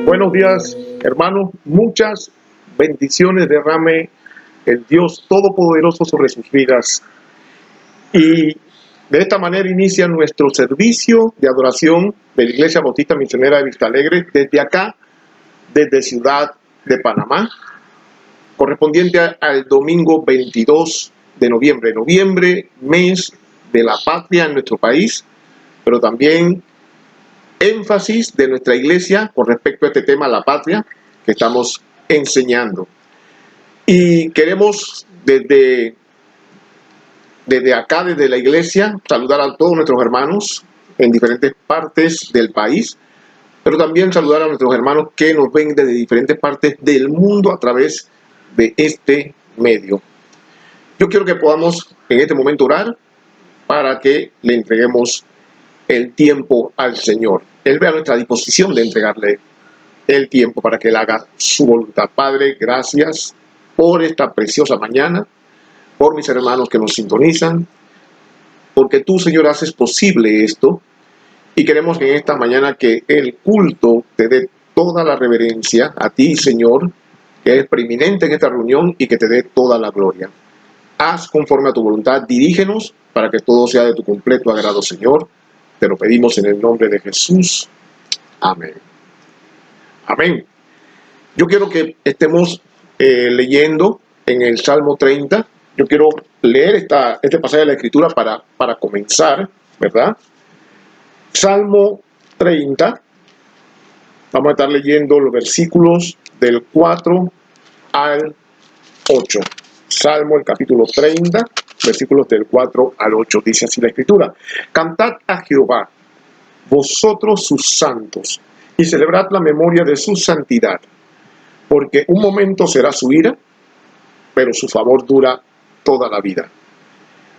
Buenos días, hermanos. Muchas bendiciones derrame el Dios Todopoderoso sobre sus vidas. Y de esta manera inicia nuestro servicio de adoración de la Iglesia Bautista Misionera de Vista Alegre desde acá, desde Ciudad de Panamá, correspondiente al domingo 22 de noviembre. Noviembre, mes de la patria en nuestro país, pero también énfasis de nuestra iglesia con respecto a este tema, la patria, que estamos enseñando. Y queremos desde acá, desde la iglesia, saludar a todos nuestros hermanos en diferentes partes del país, pero también saludar a nuestros hermanos que nos ven desde diferentes partes del mundo a través de este medio. Yo quiero que podamos en este momento orar para que le entreguemos el tiempo al Señor. Él ve a nuestra disposición de entregarle el tiempo para que Él haga su voluntad. Padre, gracias por esta preciosa mañana, por mis hermanos que nos sintonizan, porque tú, Señor, haces posible esto, y queremos que en esta mañana que el culto te dé toda la reverencia a ti, Señor, que eres preeminente en esta reunión, y que te dé toda la gloria. Haz conforme a tu voluntad, dirígenos para que todo sea de tu completo agrado, Señor. Te lo pedimos en el nombre de Jesús. Amén. Amén. Yo quiero que estemos leyendo en el Salmo 30. Yo quiero leer este pasaje de la Escritura para comenzar, ¿verdad? Salmo 30. Vamos a estar leyendo los versículos del 4 al 8. Salmo, el capítulo 30, versículos del 4 al 8. Dice así la Escritura: Cantad a Jehová, vosotros sus santos, y celebrad la memoria de su santidad, porque un momento será su ira, pero su favor dura toda la vida.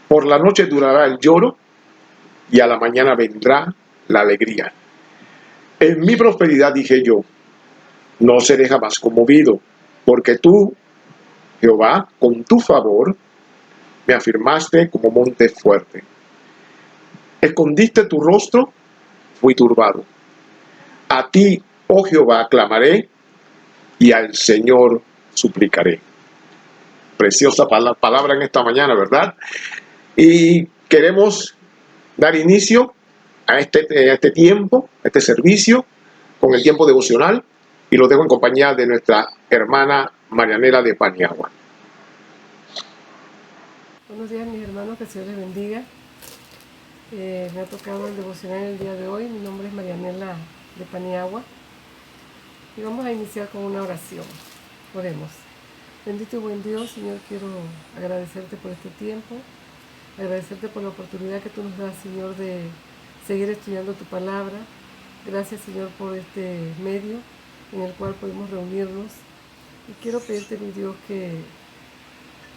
Por la noche durará el lloro, y a la mañana vendrá la alegría. En mi prosperidad dije yo, no seré jamás conmovido, porque tú, Jehová, con tu favor, me afirmaste como monte fuerte. Escondiste tu rostro, fui turbado. A ti, oh Jehová, clamaré, y al Señor suplicaré. Preciosa palabra en esta mañana, ¿verdad? Y queremos dar inicio a este tiempo, a este servicio, con el tiempo devocional, y lo dejo en compañía de nuestra hermana Marianela de Paniagua. Buenos días, mis hermanos, que el Señor les bendiga. Me ha tocado el devocional el día de hoy. Mi nombre es Marianela de Paniagua y vamos a iniciar con una oración. Oremos. Bendito y buen Dios, Señor, quiero agradecerte por este tiempo, agradecerte por la oportunidad que tú nos das, Señor, de seguir estudiando tu palabra. Gracias, Señor, por este medio en el cual podemos reunirnos, y quiero pedirte, mi Dios, que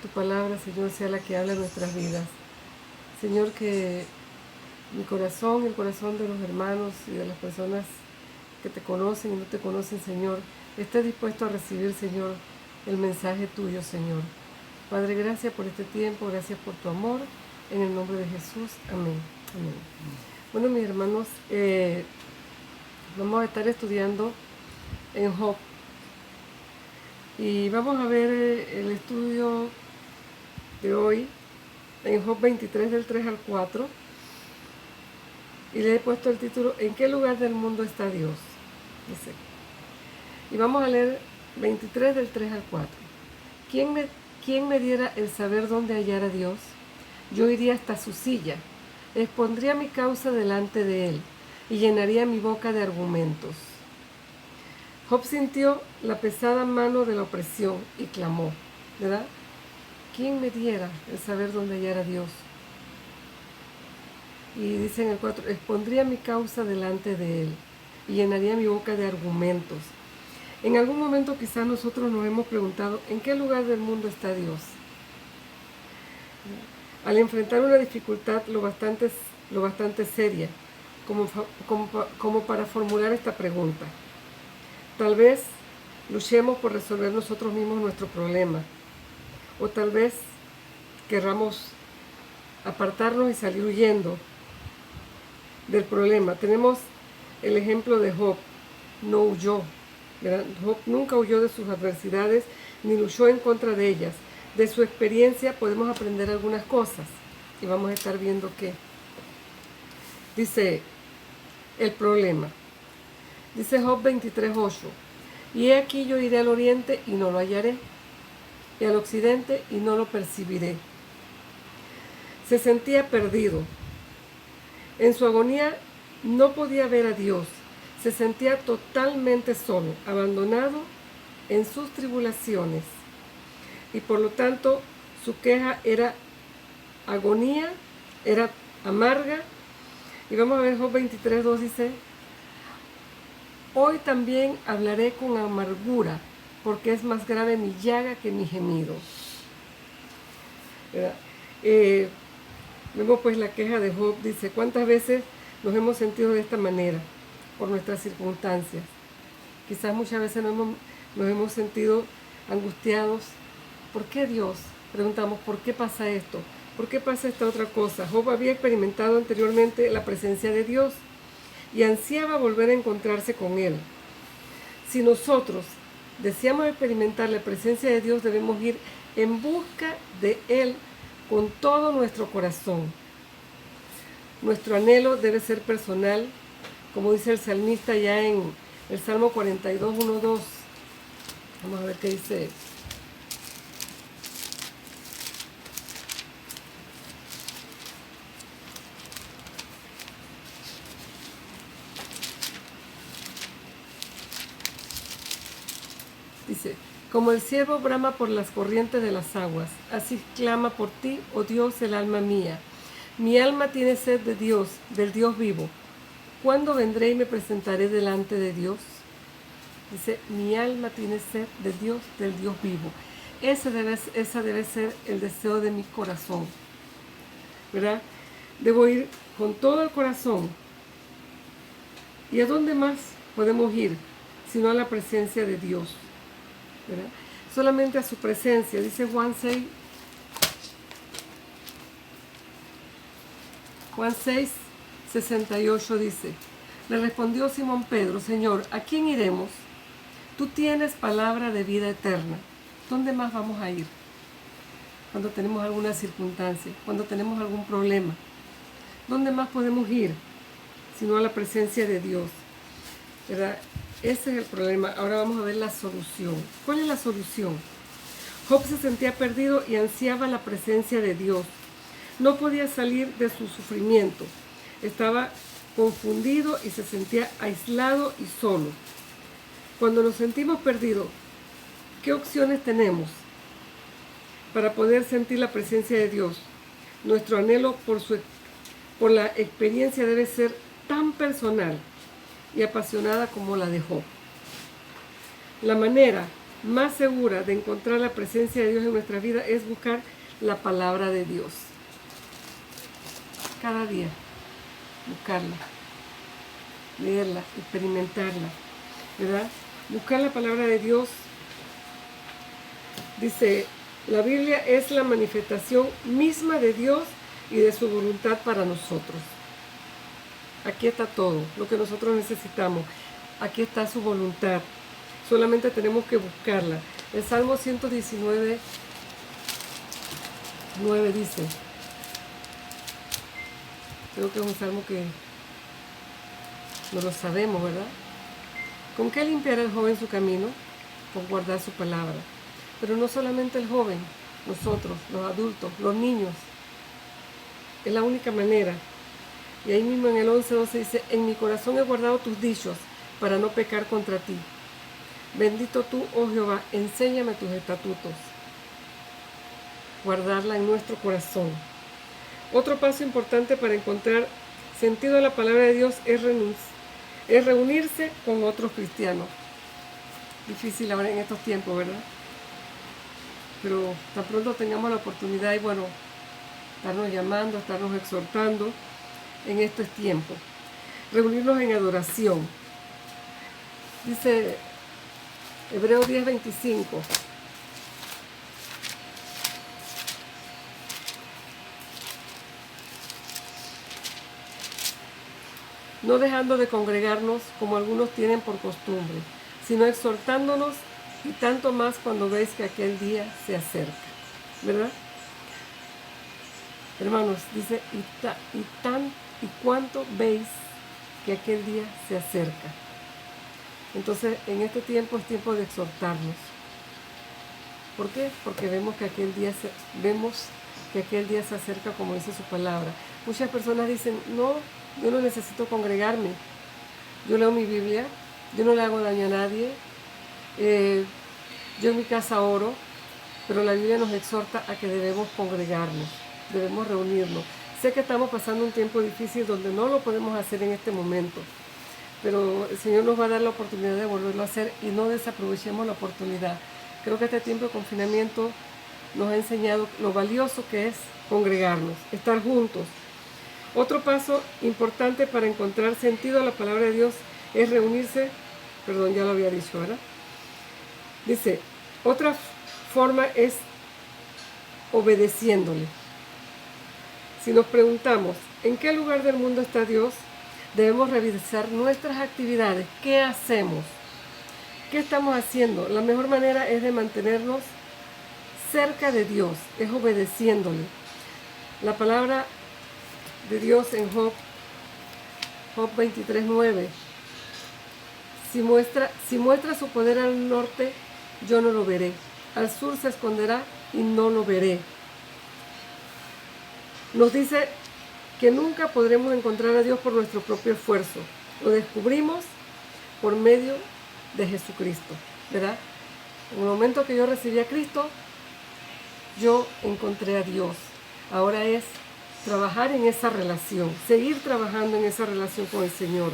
tu palabra, Señor, sea la que habla en nuestras vidas. Señor, que mi corazón, el corazón de los hermanos y de las personas que te conocen y no te conocen, Señor, esté dispuesto a recibir, Señor, el mensaje tuyo, Señor. Padre, gracias por este tiempo, gracias por tu amor, en el nombre de Jesús. Amén. Amén. Bueno, mis hermanos, vamos a estar estudiando en Job. Y vamos a ver el estudio de hoy en Job 23 del 3 al 4, y le he puesto el título ¿En qué lugar del mundo está Dios? Dice. Y vamos a leer 23 del 3 al 4. ¿Quién me diera el saber dónde hallar a Dios? Yo iría hasta su silla, expondría mi causa delante de él y llenaría mi boca de argumentos. Job sintió la pesada mano de la opresión y clamó, ¿verdad? ¿Quién me diera el saber dónde hallar a Dios? Y dice en el 4, expondría mi causa delante de él y llenaría mi boca de argumentos. En algún momento quizás nosotros nos hemos preguntado, ¿en qué lugar del mundo está Dios? Al enfrentar una dificultad lo bastante seria, como para formular esta pregunta. Tal vez luchemos por resolver nosotros mismos nuestro problema, o tal vez querramos apartarnos y salir huyendo del problema. Tenemos el ejemplo de Job. No huyó, ¿verdad? Job nunca huyó de sus adversidades ni luchó en contra de ellas. De su experiencia podemos aprender algunas cosas y vamos a estar viendo qué. Dice el problema. Dice Job 23:8. Y he aquí yo iré al oriente y no lo hallaré, y al occidente y no lo percibiré. Se sentía perdido. En su agonía no podía ver a Dios. Se sentía totalmente solo, abandonado en sus tribulaciones. Y por lo tanto su queja era agonía, era amarga. Y vamos a ver Job 23:2 dice: hoy también hablaré con amargura, porque es más grave mi llaga que mi gemido. Vemos pues la queja de Job, dice: ¿cuántas veces nos hemos sentido de esta manera por nuestras circunstancias? Quizás muchas veces nos hemos sentido angustiados. ¿Por qué Dios? Preguntamos, ¿por qué pasa esto? ¿Por qué pasa esta otra cosa? Job había experimentado anteriormente la presencia de Dios y ansiaba volver a encontrarse con Él. Si nosotros deseamos experimentar la presencia de Dios, debemos ir en busca de Él con todo nuestro corazón. Nuestro anhelo debe ser personal, como dice el salmista ya en el Salmo 42:1-2. Vamos a ver qué dice. Dice: como el ciervo brama por las corrientes de las aguas, así clama por ti, oh Dios, el alma mía. Mi alma tiene sed de Dios, del Dios vivo. ¿Cuándo vendré y me presentaré delante de Dios? Dice: mi alma tiene sed de Dios, del Dios vivo. Ese debe ser el deseo de mi corazón, ¿verdad? Debo ir con todo el corazón. ¿Y a dónde más podemos ir sino a la presencia de Dios? ¿Verdad? Solamente a su presencia. Dice Juan 6:68 dice: le respondió Simón Pedro: Señor, ¿a quién iremos? Tú tienes palabra de vida eterna. ¿Dónde más vamos a ir cuando tenemos alguna circunstancia, cuando tenemos algún problema? ¿Dónde más podemos ir sino a la presencia de Dios? ¿Verdad? Ese es el problema. Ahora vamos a ver la solución. ¿Cuál es la solución? Job se sentía perdido y ansiaba la presencia de Dios. No podía salir de su sufrimiento. Estaba confundido y se sentía aislado y solo. Cuando nos sentimos perdidos, ¿qué opciones tenemos para poder sentir la presencia de Dios? Nuestro anhelo por la experiencia debe ser tan personal y apasionada como la de Job. La manera más segura de encontrar la presencia de Dios en nuestra vida es buscar la palabra de Dios. Cada día, buscarla, leerla, experimentarla, ¿verdad? Buscar la palabra de Dios. Dice, la Biblia es la manifestación misma de Dios y de su voluntad para nosotros. Aquí está todo, lo que nosotros necesitamos. Aquí está su voluntad. Solamente tenemos que buscarla. El Salmo 119:9 dice, creo que es un salmo que no lo sabemos, ¿verdad? ¿Con qué limpiará el joven su camino? Con guardar su palabra. Pero no solamente el joven, nosotros, los adultos, los niños. Es la única manera. Y ahí mismo en el 11:12 dice, en mi corazón he guardado tus dichos para no pecar contra ti. Bendito tú, oh Jehová, enséñame tus estatutos. Guardarla en nuestro corazón. Otro paso importante para encontrar sentido a la palabra de Dios es reunirse con otros cristianos. Difícil ahora en estos tiempos, ¿verdad? Pero tan pronto tengamos la oportunidad y bueno, estarnos llamando, estarnos exhortando en estos tiempos. Reunirnos en adoración. Dice Hebreos 10:25. No dejando de congregarnos como algunos tienen por costumbre, sino exhortándonos, y tanto más cuando veis que aquel día se acerca. ¿Verdad? Hermanos, dice, y cuánto veis que aquel día se acerca. Entonces, en este tiempo es tiempo de exhortarnos. ¿Por qué? Porque vemos que aquel día se acerca, como dice su palabra. Muchas personas dicen, no, yo no necesito congregarme. Yo leo mi Biblia, yo no le hago daño a nadie, yo en mi casa oro, pero la Biblia nos exhorta a que debemos congregarnos, debemos reunirnos. Sé que estamos pasando un tiempo difícil donde no lo podemos hacer en este momento, pero el Señor nos va a dar la oportunidad de volverlo a hacer y no desaprovechemos la oportunidad. Creo que este tiempo de confinamiento nos ha enseñado lo valioso que es congregarnos, estar juntos. Otro paso importante para encontrar sentido a la palabra de Dios es reunirse, ya lo había dicho, ¿verdad? Dice, otra forma es obedeciéndole. Si nos preguntamos, ¿en qué lugar del mundo está Dios? Debemos revisar nuestras actividades. ¿Qué hacemos? ¿Qué estamos haciendo? La mejor manera es de mantenernos cerca de Dios, es obedeciéndole. La palabra de Dios en Job 23:9. Si muestra su poder al norte, yo no lo veré. Al sur se esconderá y no lo veré. Nos dice que nunca podremos encontrar a Dios por nuestro propio esfuerzo. Lo descubrimos por medio de Jesucristo, ¿verdad? En el momento que yo recibí a Cristo, yo encontré a Dios. Ahora es trabajar en esa relación, seguir trabajando en esa relación con el Señor.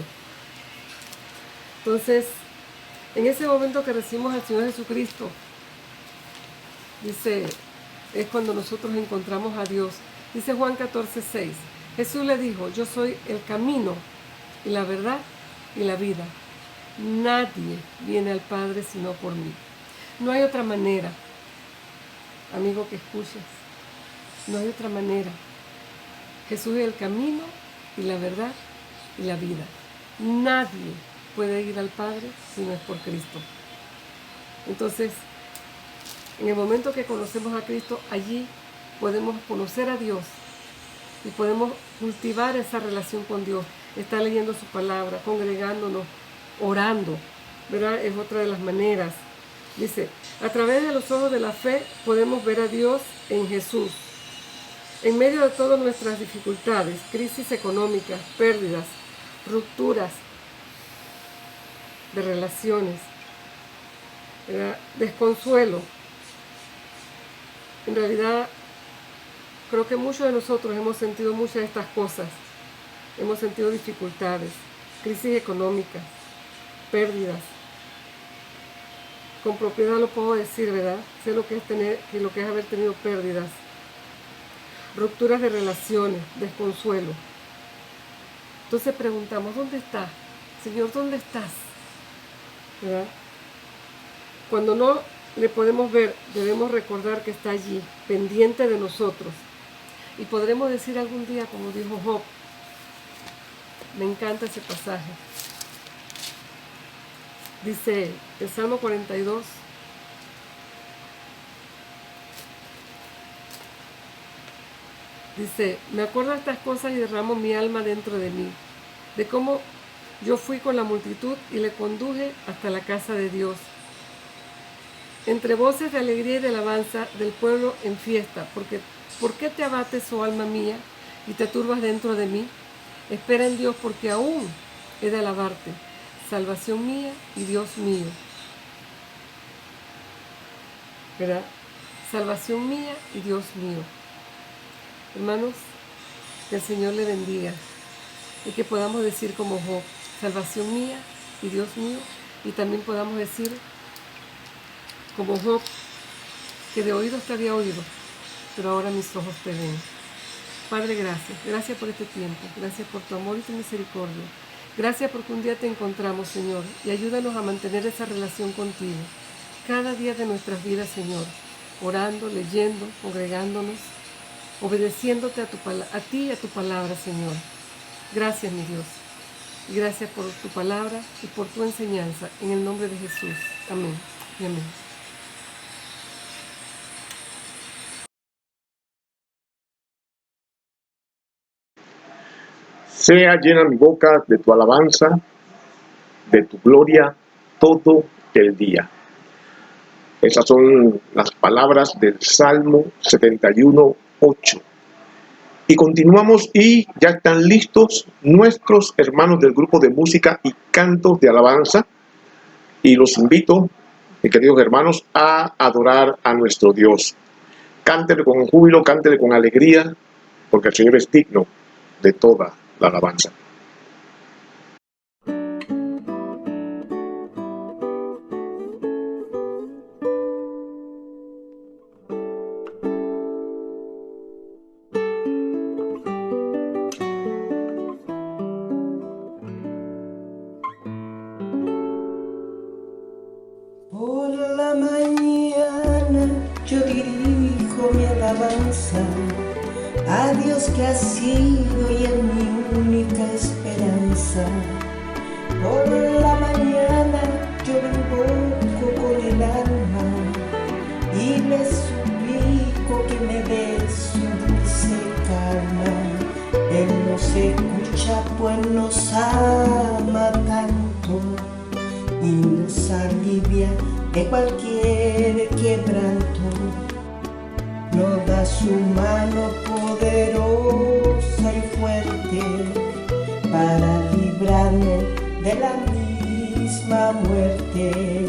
Entonces, en ese momento que recibimos al Señor Jesucristo, dice, es cuando nosotros encontramos a Dios. Dice Juan 14:6, Jesús le dijo, yo soy el camino y la verdad y la vida. Nadie viene al Padre sino por mí. No hay otra manera, amigo que escuches, no hay otra manera. Jesús es el camino y la verdad y la vida. Nadie puede ir al Padre si no es por Cristo. Entonces, en el momento que conocemos a Cristo, allí podemos conocer a Dios y podemos cultivar esa relación con Dios. Estar leyendo su palabra, congregándonos, orando, ¿verdad? Es otra de las maneras. Dice, a través de los ojos de la fe podemos ver a Dios en Jesús. En medio de todas nuestras dificultades, crisis económicas, pérdidas, rupturas de relaciones, ¿verdad? Desconsuelo. En realidad, creo que muchos de nosotros hemos sentido muchas de estas cosas. Hemos sentido dificultades, crisis económicas, pérdidas. Con propiedad lo puedo decir, ¿verdad? Sé lo que es haber tenido pérdidas, rupturas de relaciones, desconsuelo. Entonces preguntamos, ¿dónde está? Señor, ¿dónde estás? ¿Verdad? Cuando no le podemos ver, debemos recordar que está allí, pendiente de nosotros. Y podremos decir algún día, como dijo Job, me encanta ese pasaje. Dice el Salmo 42, dice, me acuerdo de estas cosas y derramo mi alma dentro de mí, de cómo yo fui con la multitud y le conduje hasta la casa de Dios. Entre voces de alegría y de alabanza del pueblo en fiesta, porque ¿por qué te abates, oh alma mía, y te turbas dentro de mí? Espera en Dios, porque aún he de alabarte, salvación mía y Dios mío. ¿Verdad? Salvación mía y Dios mío. Hermanos, que el Señor le bendiga y que podamos decir como Job, salvación mía y Dios mío, y también podamos decir como Job, que de oídos te había oído, pero ahora mis ojos te ven. Padre, gracias por este tiempo, gracias por tu amor y tu misericordia. Gracias porque un día te encontramos, Señor, y ayúdanos a mantener esa relación contigo. Cada día de nuestras vidas, Señor, orando, leyendo, congregándonos, obedeciéndote a ti y a tu palabra, Señor. Gracias, mi Dios. Y gracias por tu palabra y por tu enseñanza. En el nombre de Jesús. Amén y amén. Sea llena mi boca de tu alabanza, de tu gloria, todo el día. Esas son las palabras del Salmo 71:8. Y continuamos y ya están listos nuestros hermanos del grupo de música y cantos de alabanza. Y los invito, mis queridos hermanos, a adorar a nuestro Dios. Cántele con júbilo, cántele con alegría, porque el Señor es digno de toda la alabanza. Por la mañana yo dirijo mi alabanza a Dios que ha sido y es mi única esperanza. Por la mañana yo lo invoco con el alma y le suplico que me dé su dulce calma. Él nos escucha pues nos ama tanto y nos alivia de cualquier quebranto. Nos da su mano poderosa y fuerte para librarnos de la misma muerte.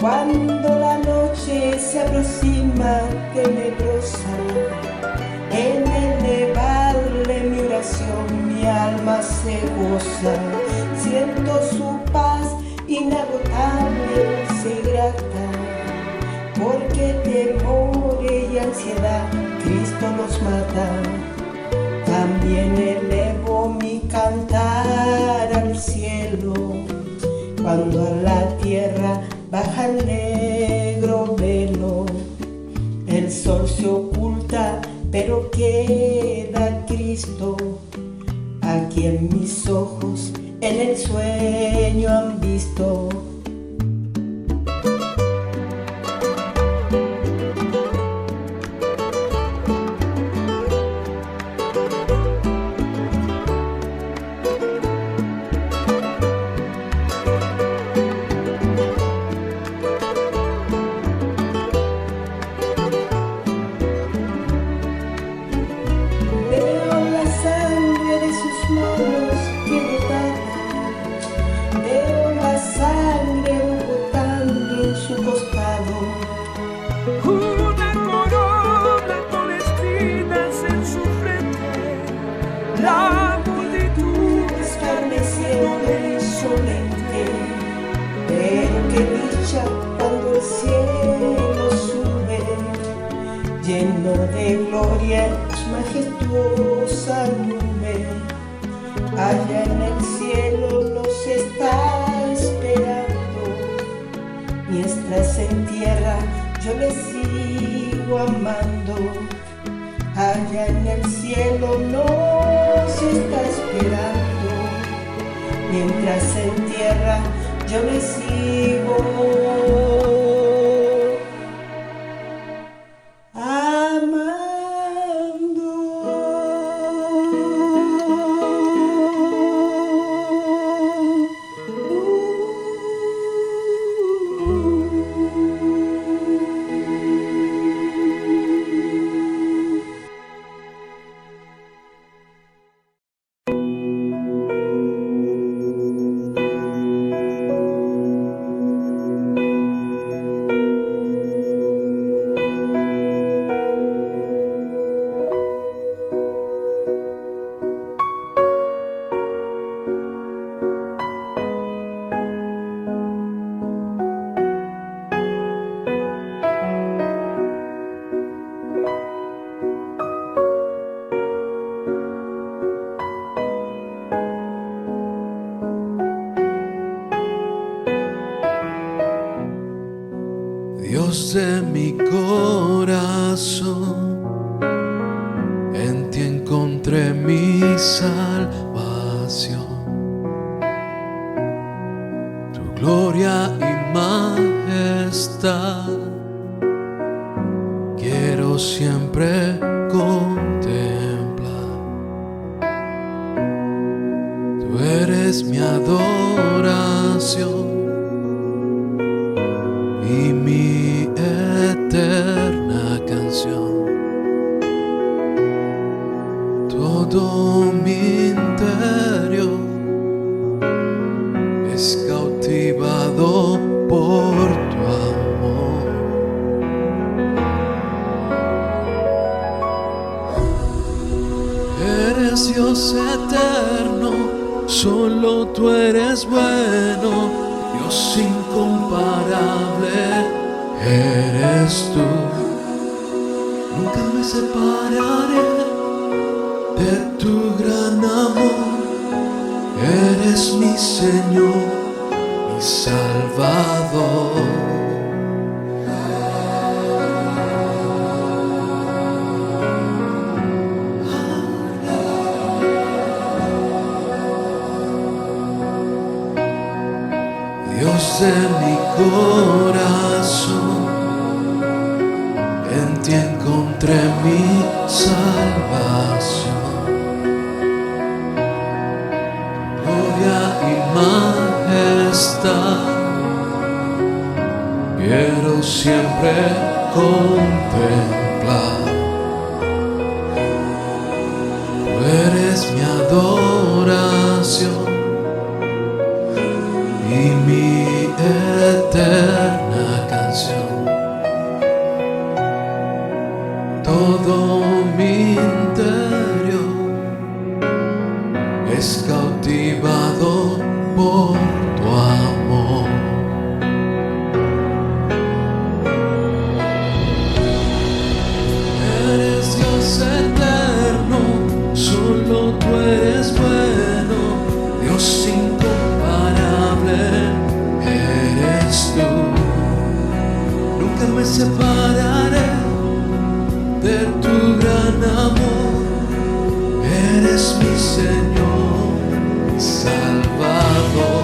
Cuando la noche se aproxima tenebrosa, en elevarle mi oración mi alma se goza. Siento su paz inagotable, se grata, porque temores y ansiedad Cristo nos mata. También elevo mi cantar al cielo, cuando a la tierra baja el negro velo. El sol se oculta, pero queda Cristo, aquí en mis ojos en el sueño han visto. Veo la sangre de sus manos que brotaba, veo la sangre botando en su costado. Una corona con espinas en su frente, la multitud Escarneciendo insolente, pero qué dicha cuando el cielo sube, lleno de gloria, majestuosa nube. Allá en el cielo nos está esperando, mientras en tierra yo le sigo amando. Allá en el cielo nos está esperando, mientras en tierra yo le sigo amando. Dios de mi corazón, en ti encontré mi salvación. gloria y majestad. Quiero siempre contemplar. Tú eres mi adoración y mi eterna canción. Todo mi interior es cautivado por tu amor. Eres Dios eterno, solo tú eres bueno, Dios incomparable eres tú. Nunca me separaré de tu gran amor. Eres mi Señor, mi Salvador. Dios de mi corazón, en ti encontré mi salvación. Gloria y majestad, quiero siempre contemplar. Tú eres mi adoración y mi eterna canción. Todo mi interior es cautivado por tu amor. Eres Dios eterno, solo tú eres bueno, Dios incomparable eres tú. Nunca me separaré de tu gran amor. Eres mi Señor, mi Salvador.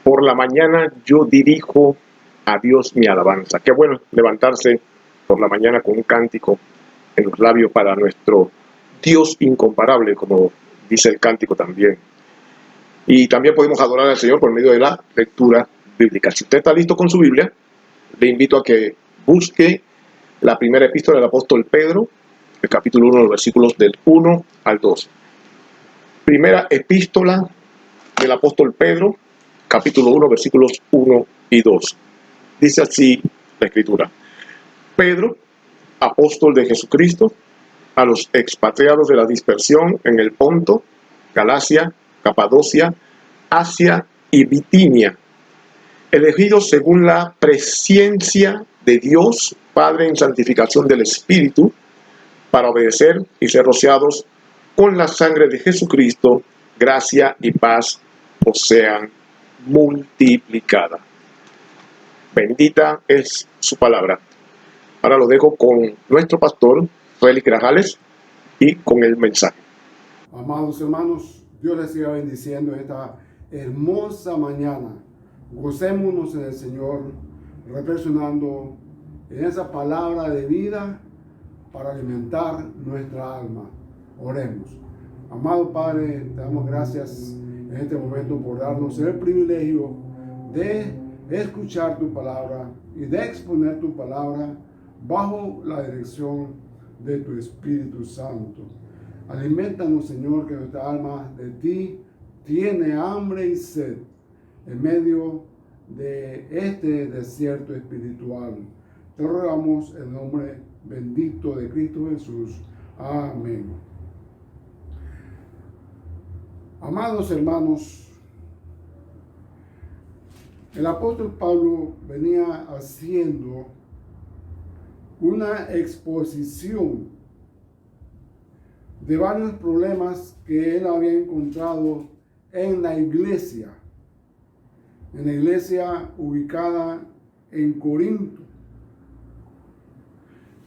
Por la mañana yo dirijo a Dios mi alabanza. Qué bueno levantarse por la mañana con un cántico en los labios para nuestro Dios incomparable, como dice el cántico también. Y también podemos adorar al Señor por medio de la lectura bíblica. Si usted está listo con su Biblia, le invito a que busque la primera epístola del apóstol Pedro, el capítulo 1, los versículos del 1 al 2. Primera epístola del apóstol Pedro, capítulo 1, versículos 1 y 2. Dice así la Escritura: Pedro, apóstol de Jesucristo, a los expatriados de la dispersión en el Ponto, Galacia, Capadocia, Asia y Bitinia, elegidos según la presciencia de Dios Padre en santificación del Espíritu, para obedecer y ser rociados con la sangre de Jesucristo, gracia y paz os sean multiplicada. Bendita es su palabra. Ahora lo dejo con nuestro pastor Félix Grajales y con el mensaje. Amados hermanos, Dios les siga bendiciendo esta hermosa mañana. Gocémonos en el Señor, reflexionando en esa palabra de vida para alimentar nuestra alma. Oremos. Amado Padre, te damos gracias en este momento por darnos el privilegio de escuchar tu palabra y de exponer tu palabra bajo la dirección de tu Espíritu Santo. Alimentanos, Señor, que nuestra alma de ti tiene hambre y sed en medio de este desierto espiritual. Te rogamos en el nombre bendito de Cristo Jesús. Amén. Amados hermanos, el apóstol Pablo venía haciendo una exposición de varios problemas que él había encontrado en la iglesia ubicada en Corinto.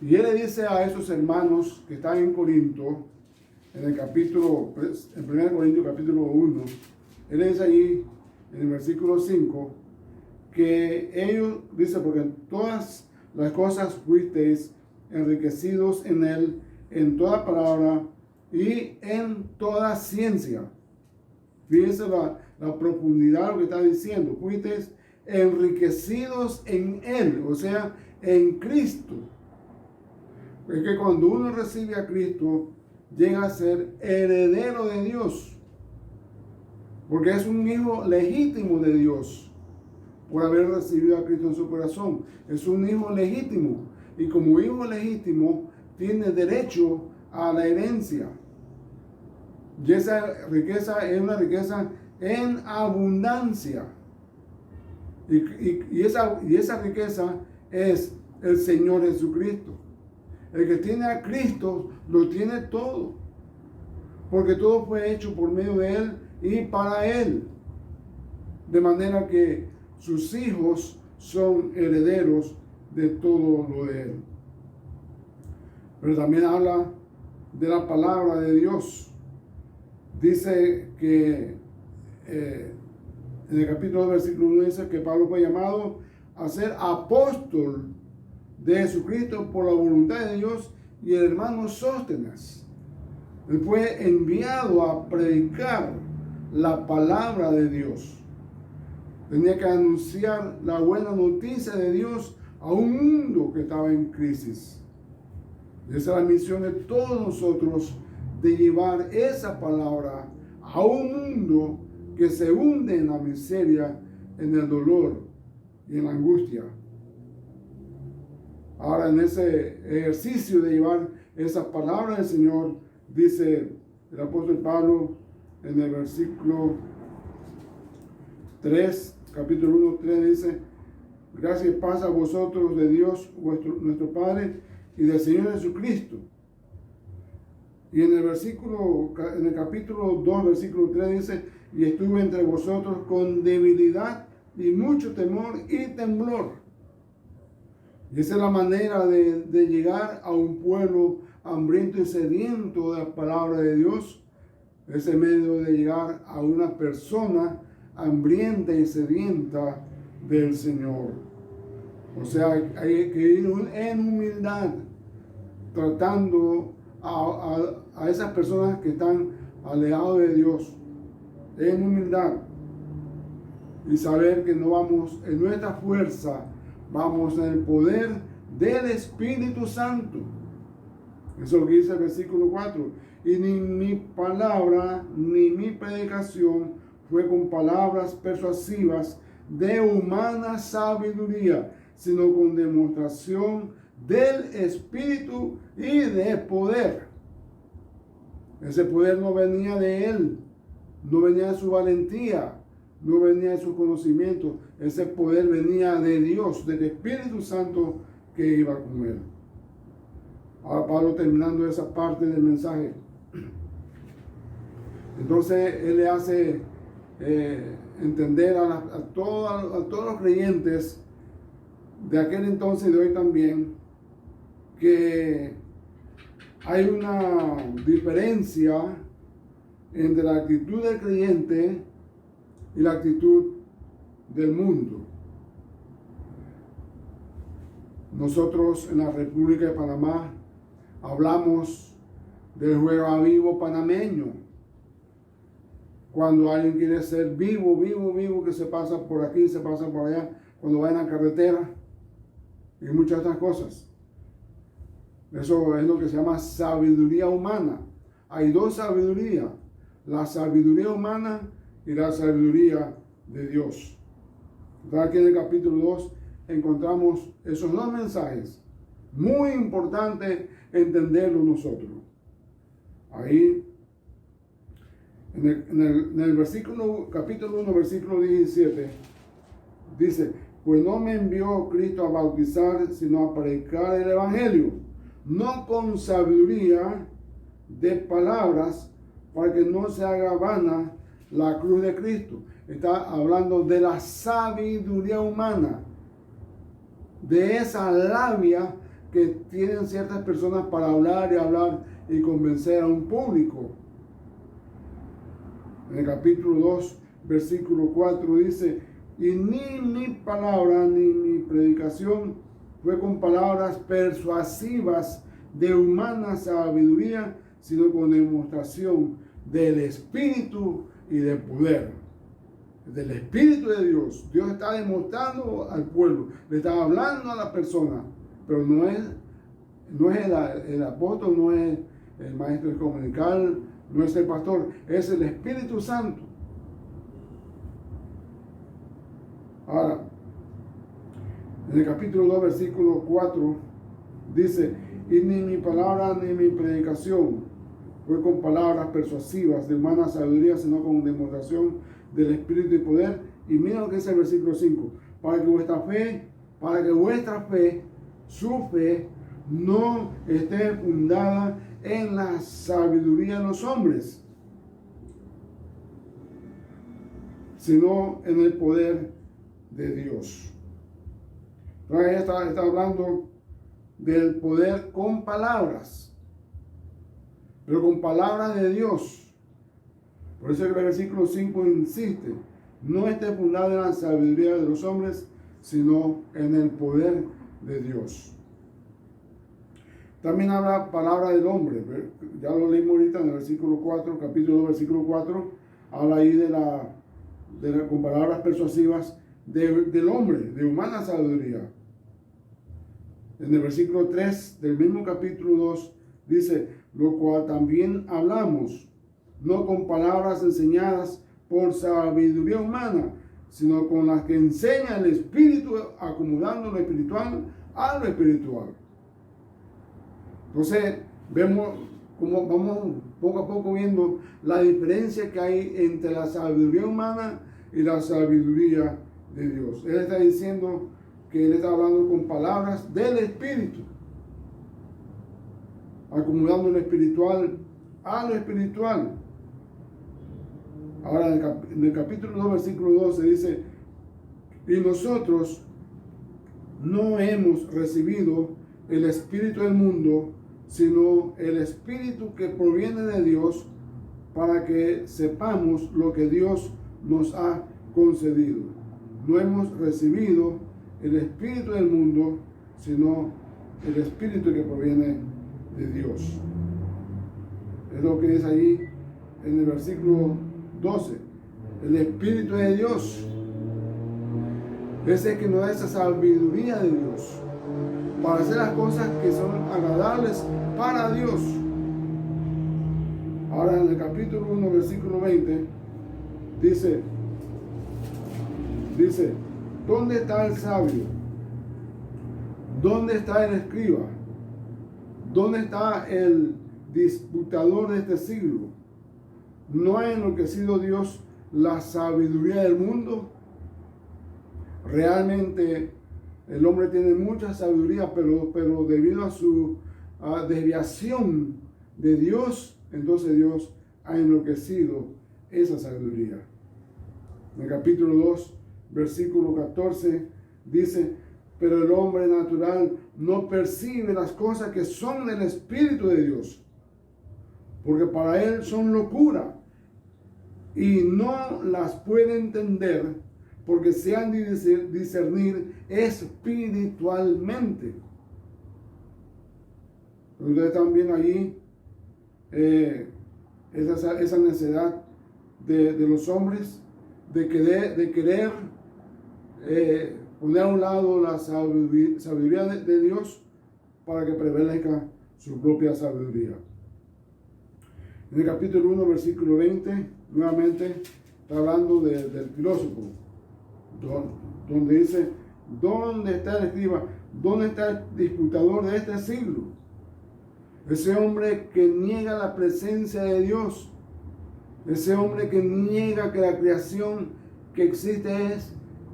Y él le dice a esos hermanos que están en Corinto, en 1 Corintios capítulo 1, él le dice allí en el versículo 5, que ellos, dice, porque en todas las cosas fuisteis enriquecidos en él, en toda palabra y en toda ciencia. Fíjense la profundidad de lo que está diciendo. Fuisteis enriquecidos en él, o sea, en Cristo. Es que cuando uno recibe a Cristo, llega a ser heredero de Dios, porque es un hijo legítimo de Dios por haber recibido a Cristo en su corazón. Es un hijo legítimo, y como hijo legítimo tiene derecho a la herencia. Y esa riqueza es una riqueza en abundancia, y esa riqueza es el Señor Jesucristo. El que tiene a Cristo lo tiene todo, porque todo fue hecho por medio de Él y para Él, de manera que sus hijos son herederos de todo lo de Él. Pero también habla de la palabra de Dios. Dice que en el capítulo 2, versículo 1 dice que Pablo fue llamado a ser apóstol de Jesucristo por la voluntad de Dios, y el hermano Sóstenes, él fue enviado a predicar la palabra de Dios. Tenía que anunciar la buena noticia de Dios a un mundo que estaba en crisis. Esa es la misión de todos nosotros, de llevar esa palabra a un mundo que se hunde en la miseria, en el dolor y en la angustia. Ahora, en ese ejercicio de llevar esa palabra del Señor, dice el apóstol Pablo en el versículo 3, capítulo 1, 3, dice: gracias y paz a vosotros de Dios nuestro Padre y del Señor Jesucristo. Y en el capítulo 2, versículo 3 dice: y estuve entre vosotros con debilidad y mucho temor y temblor. Y esa es la manera de llegar a un pueblo hambriento y sediento de la palabra de Dios. Ese medio de llegar a una persona hambrienta y sedienta del Señor. O sea, hay que ir en humildad, tratando a esas personas que están alejados de Dios, en humildad, y saber que no vamos en nuestra fuerza, vamos en el poder del Espíritu Santo. Eso es lo que dice el versículo 4. Y ni mi palabra ni mi predicación fue con palabras persuasivas de humana sabiduría, sino con demostración del Espíritu y de poder. Ese poder no venía de él, no venía de su valentía, no venía de su conocimiento. Ese poder venía de Dios, del Espíritu Santo que iba con él. Ahora Pablo, terminando esa parte del mensaje, entonces él le hace entender a todos los creyentes de aquel entonces y de hoy también, que hay una diferencia entre la actitud del creyente y la actitud del mundo. Nosotros en la República de Panamá hablamos del juego vivo panameño. Cuando alguien quiere ser vivo, que se pasa por aquí, se pasa por allá, cuando va en la carretera y muchas otras cosas. Eso es lo que se llama sabiduría humana. Hay dos sabidurías: la sabiduría humana y la sabiduría de Dios. Está aquí en el capítulo 2, encontramos esos dos mensajes. Muy importante entenderlo nosotros. Ahí, en el versículo, capítulo 1, versículo 17, dice: pues no me envió Cristo a bautizar, sino a predicar el Evangelio, no con sabiduría de palabras, para que no se haga vana la cruz de Cristo. Está hablando de la sabiduría humana, de esa labia que tienen ciertas personas para hablar y hablar y convencer a un público. En el capítulo 2, versículo 4 dice: y ni mi palabra ni mi predicación fue con palabras persuasivas de humana sabiduría, sino con demostración del Espíritu y del poder. Del Espíritu de Dios. Dios está demostrando al pueblo, le está hablando a la persona, pero no es el apóstol, no es el maestro comunical, no es el pastor, es el Espíritu Santo. Ahora, en el capítulo 2, versículo 4, dice: y ni mi palabra ni mi predicación fue con palabras persuasivas de humana sabiduría, sino con demostración del Espíritu y poder. Y mira lo que dice el versículo 5: para que vuestra fe, su fe, no esté fundada en la sabiduría de los hombres, sino en el poder de Dios. Entonces está hablando del poder con palabras, pero con palabras de Dios. Por eso el versículo 5 insiste: no esté fundada en la sabiduría de los hombres, sino en el poder de Dios. También habla palabra del hombre. Ya lo leímos ahorita en el versículo 4, capítulo 2, versículo 4. Habla ahí con palabras persuasivas del hombre, de humana sabiduría. En el versículo 3 del mismo capítulo 2 dice: lo cual también hablamos, no con palabras enseñadas por sabiduría humana, sino con las que enseña el Espíritu, acomodando lo espiritual a lo espiritual. Entonces, vemos cómo vamos poco a poco viendo la diferencia que hay entre la sabiduría humana y la sabiduría de Dios. Él está diciendo que él está hablando con palabras del Espíritu, acomodando lo espiritual a lo espiritual. Ahora en el capítulo 2, versículo 12 dice: y nosotros no hemos recibido el espíritu del mundo, sino el Espíritu que proviene de Dios, para que sepamos lo que Dios nos ha concedido. No hemos recibido el espíritu del mundo, sino el Espíritu que proviene de Dios. Es lo que dice allí en el versículo 12. El Espíritu de Dios es el que nos da esa sabiduría de Dios para hacer las cosas que son agradables para Dios. Ahora en el capítulo 1, versículo 20, dice, ¿dónde está el sabio? ¿Dónde está el escriba? ¿Dónde está el disputador de este siglo? ¿No ha enloquecido Dios la sabiduría del mundo? Realmente el hombre tiene mucha sabiduría, pero debido a su desviación de Dios, entonces Dios ha enloquecido esa sabiduría. En el capítulo 2, versículo 14, dice: pero el hombre natural no percibe las cosas que son del Espíritu de Dios, porque para él son locura, y no las puede entender, porque se han de discernir espiritualmente. Ustedes también allí esa necesidad de los hombres de querer poner a un lado la sabiduría de Dios para que prevalezca su propia sabiduría. En el capítulo 1, versículo 20, nuevamente está hablando del filósofo, donde dice: ¿Dónde está el escriba? ¿Dónde está el disputador de este siglo? Ese hombre que niega la presencia de Dios. Ese hombre que niega que la creación que existe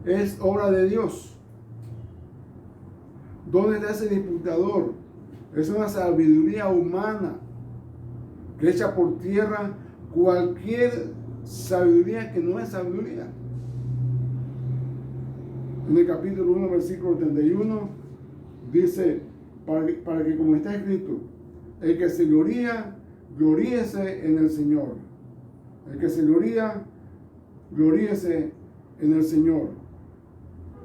es obra de Dios. ¿Dónde está ese disputador? Es una sabiduría humana que echa por tierra cualquier sabiduría que no es sabiduría. En el capítulo 1, versículo 31, dice, para que como está escrito, el que se gloría, gloríese en el Señor. El que se gloría, gloríese en el Señor.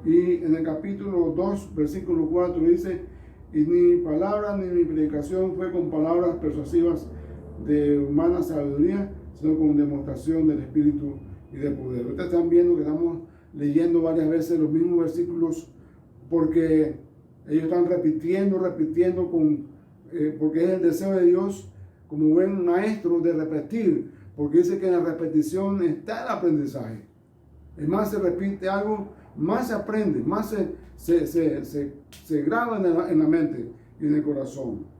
Y en el capítulo 2, versículo 4 dice, y ni palabra ni mi predicación fue con palabras persuasivas de humana sabiduría, sino con demostración del Espíritu y de poder. Ustedes están viendo que estamos leyendo varias veces los mismos versículos porque ellos están repitiendo porque es el deseo de Dios como buen maestro de repetir, porque dice que en la repetición está el aprendizaje. Es más se repite algo, más se aprende, más se graba en la mente y en el corazón.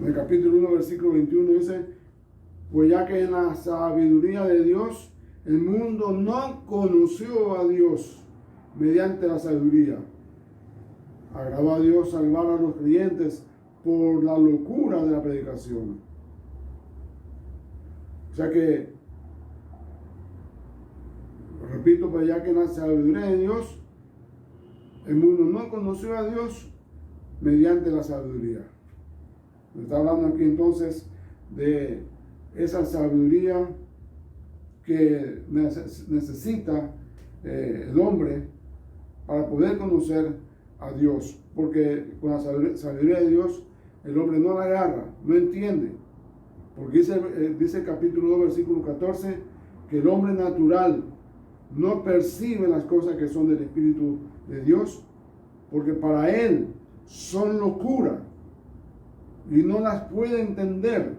En el capítulo 1, versículo 21 dice, pues ya que en la sabiduría de Dios, el mundo no conoció a Dios mediante la sabiduría. Agradó a Dios salvar a los creyentes por la locura de la predicación. O sea que, repito, pues ya que en la sabiduría de Dios, el mundo no conoció a Dios mediante la sabiduría. Está hablando aquí entonces de esa sabiduría que necesita el hombre para poder conocer a Dios, porque con la sabiduría de Dios el hombre no la agarra, no entiende, porque dice el capítulo 2, versículo 14, que el hombre natural no percibe las cosas que son del Espíritu de Dios, porque para él son locura y no las puede entender,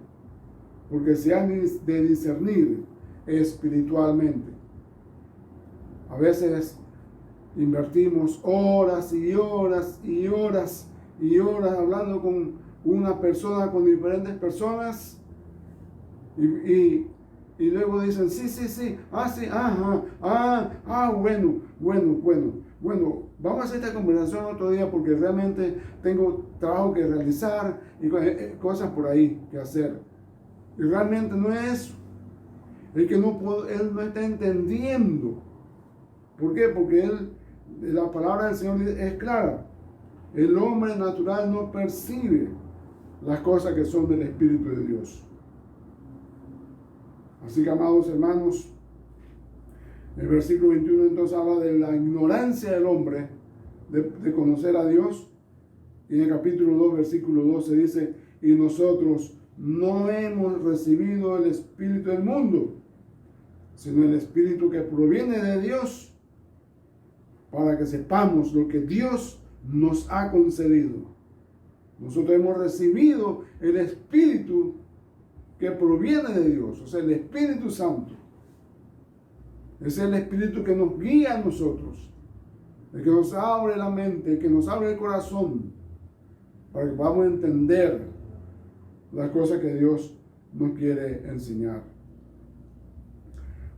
porque se han de discernir espiritualmente. A veces invertimos horas y horas y horas y horas hablando con una persona, con diferentes personas, y luego dicen, sí, bueno, vamos a hacer esta conversación otro día porque realmente tengo trabajo que realizar y cosas por ahí que hacer. Y realmente no es eso. Él no está entendiendo. ¿Por qué? Porque la palabra del Señor es clara. El hombre natural no percibe las cosas que son del Espíritu de Dios. Así que, amados hermanos, el versículo 21 entonces habla de la ignorancia del hombre de conocer a Dios. Y en el capítulo 2, versículo 12 dice, y nosotros no hemos recibido el Espíritu del mundo, sino el Espíritu que proviene de Dios, para que sepamos lo que Dios nos ha concedido. Nosotros hemos recibido el Espíritu que proviene de Dios, o sea, el Espíritu Santo. Es el Espíritu que nos guía a nosotros, el que nos abre la mente, el que nos abre el corazón, para que podamos entender las cosas que Dios nos quiere enseñar.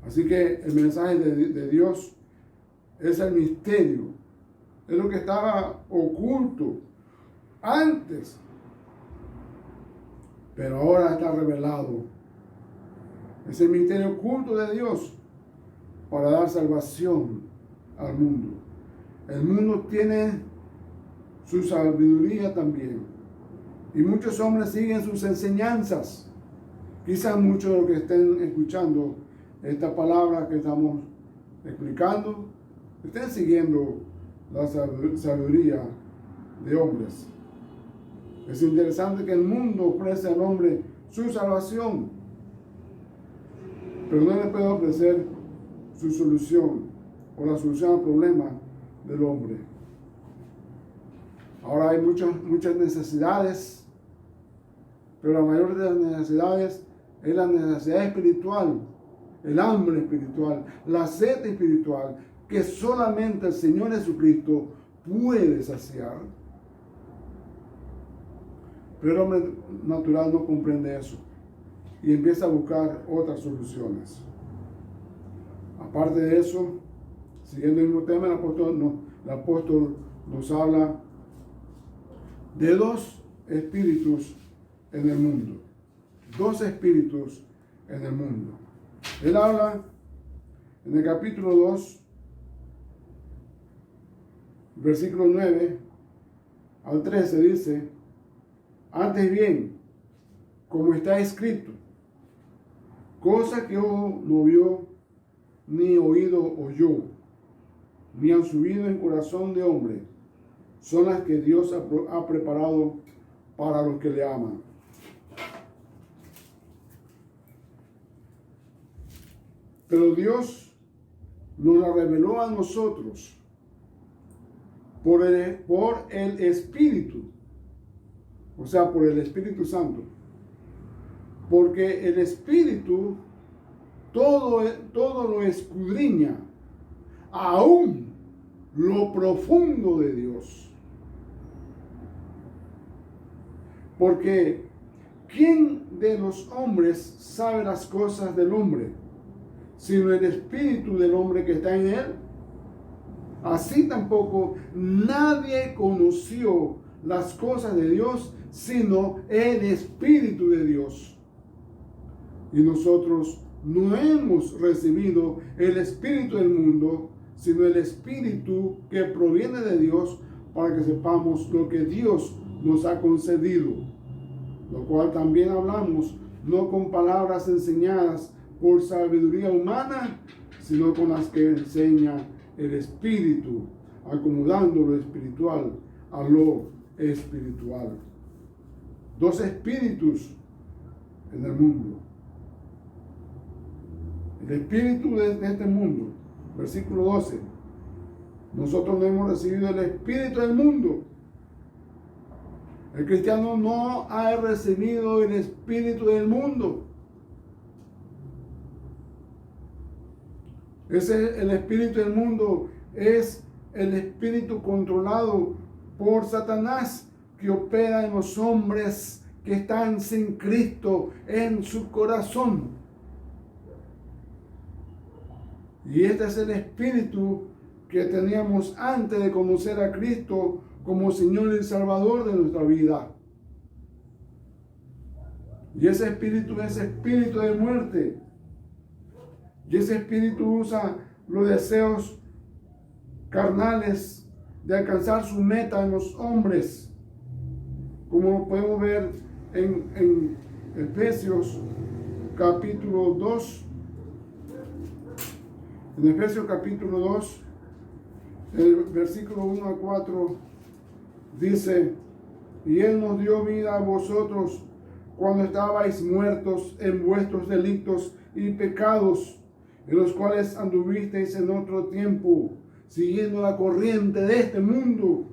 Así que el mensaje de Dios es el misterio, es lo que estaba oculto antes, pero ahora está revelado. Es el misterio oculto de Dios para dar salvación al mundo. El mundo tiene su sabiduría también, y muchos hombres siguen sus enseñanzas. Quizás muchos de los que estén escuchando esta palabra que estamos explicando estén siguiendo la sabiduría de hombres. Es interesante que el mundo ofrece al hombre su salvación, pero no le puede ofrecer su solución o la solución al problema del hombre. Ahora hay muchas necesidades, pero la mayor de las necesidades es la necesidad espiritual, el hambre espiritual, la sed espiritual, que solamente el Señor Jesucristo puede saciar. Pero el hombre natural no comprende eso y empieza a buscar otras soluciones. Aparte de eso, siguiendo el mismo tema, el apóstol nos habla de dos espíritus en el mundo. Dos espíritus en el mundo. Él habla en el capítulo 2, versículo 9 al 13, dice: antes bien, como está escrito, cosa que ojo no vio, ni oído oyó, ni han subido en corazón de hombre, son las que Dios ha preparado para los que le aman. Pero Dios nos la reveló a nosotros por el Espíritu, o sea, por el Espíritu Santo. Porque el Espíritu todo lo escudriña, aún lo profundo de Dios. Porque ¿quién de los hombres sabe las cosas del hombre, sino el espíritu del hombre que está en él? Así tampoco nadie conoció las cosas de Dios, sino el Espíritu de Dios. Y nosotros no hemos recibido el espíritu del mundo, sino el Espíritu que proviene de Dios, para que sepamos lo que Dios nos ha concedido, lo cual también hablamos, no con palabras enseñadas por sabiduría humana, sino con las que enseña el Espíritu, acomodando lo espiritual a lo espiritual. Dos espíritus en el mundo. El espíritu de este mundo, versículo 12. Nosotros no hemos recibido el espíritu del mundo. El cristiano no ha recibido el espíritu del mundo. El espíritu del mundo es el espíritu controlado por Satanás, que opera en los hombres que están sin Cristo en su corazón. Y este es el espíritu que teníamos antes de conocer a Cristo como Señor y Salvador de nuestra vida. Y ese espíritu es espíritu de muerte. Y ese espíritu usa los deseos carnales de alcanzar su meta en los hombres, como podemos ver en Efesios capítulo 2. En Efesios capítulo 2, el versículo 1 a 4, dice: y Él nos dio vida a vosotros cuando estabais muertos en vuestros delitos y pecados, en los cuales anduvisteis en otro tiempo, siguiendo la corriente de este mundo,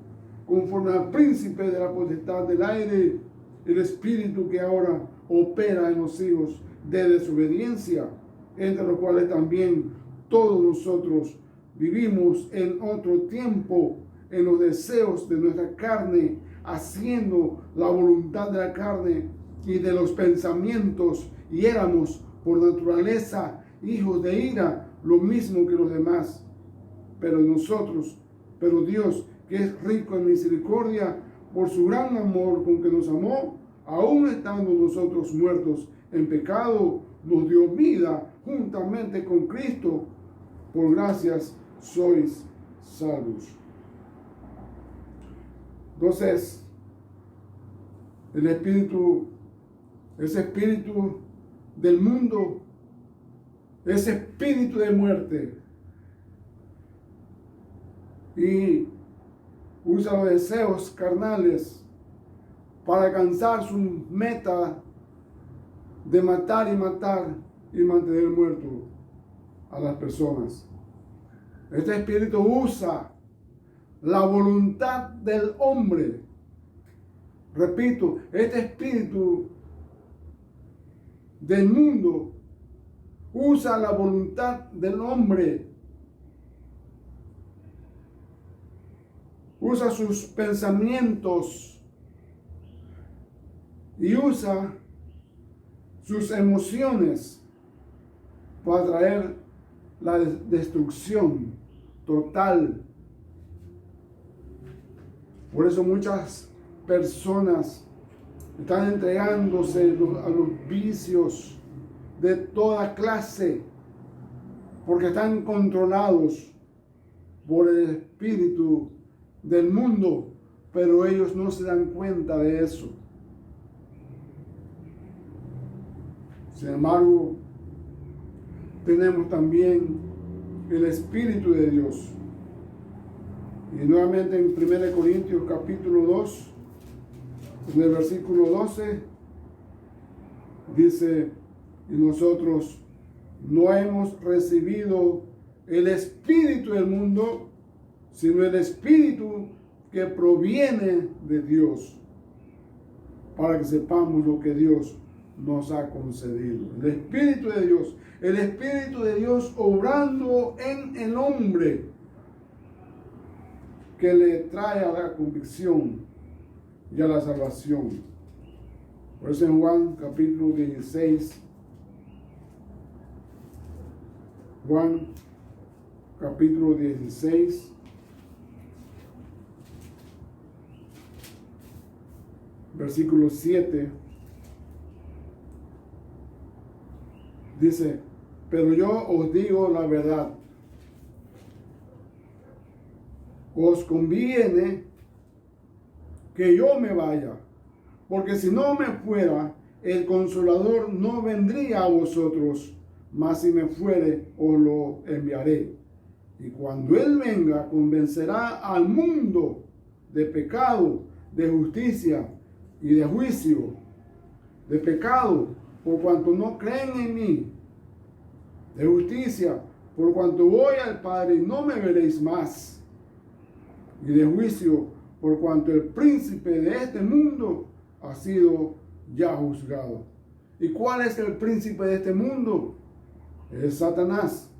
conforme al príncipe de la potestad del aire, el espíritu que ahora opera en los hijos de desobediencia, entre los cuales también todos nosotros vivimos en otro tiempo en los deseos de nuestra carne, haciendo la voluntad de la carne y de los pensamientos, y éramos por naturaleza hijos de ira, lo mismo que los demás. Pero Dios, que es rico en misericordia, por su gran amor con que nos amó, aun estando nosotros muertos en pecado, nos dio vida juntamente con Cristo. Por gracias sois salvos. Entonces, el espíritu, ese espíritu del mundo, ese espíritu de muerte, y usa los deseos carnales para alcanzar su meta de matar y mantener muerto a las personas. Este espíritu usa la voluntad del hombre. Repito, este espíritu del mundo usa la voluntad del hombre usa sus pensamientos y usa sus emociones para traer la destrucción total. Por eso muchas personas están entregándose a los vicios de toda clase, porque están controlados por el espíritu del mundo, pero ellos no se dan cuenta de eso. Sin embargo, tenemos también el Espíritu de Dios. Y nuevamente en 1 Corintios capítulo 2, en el versículo 12, dice, y nosotros no hemos recibido el espíritu del mundo, sino el espíritu que proviene de Dios, para que sepamos lo que Dios nos ha concedido. El espíritu de Dios obrando en el hombre, que le trae a la convicción y a la salvación. Por eso en Juan capítulo 16, Juan capítulo 16, versículo 7, dice, pero yo os digo la verdad, os conviene que yo me vaya, porque si no me fuera, el Consolador no vendría a vosotros, mas si me fuere, os lo enviaré. Y cuando Él venga, convencerá al mundo de pecado, de justicia y de juicio. De pecado, por cuanto no creen en mí. De justicia, por cuanto voy al Padre y no me veréis más. Y de juicio, por cuanto el príncipe de este mundo ha sido ya juzgado. ¿Y cuál es el príncipe de este mundo? Es Satanás.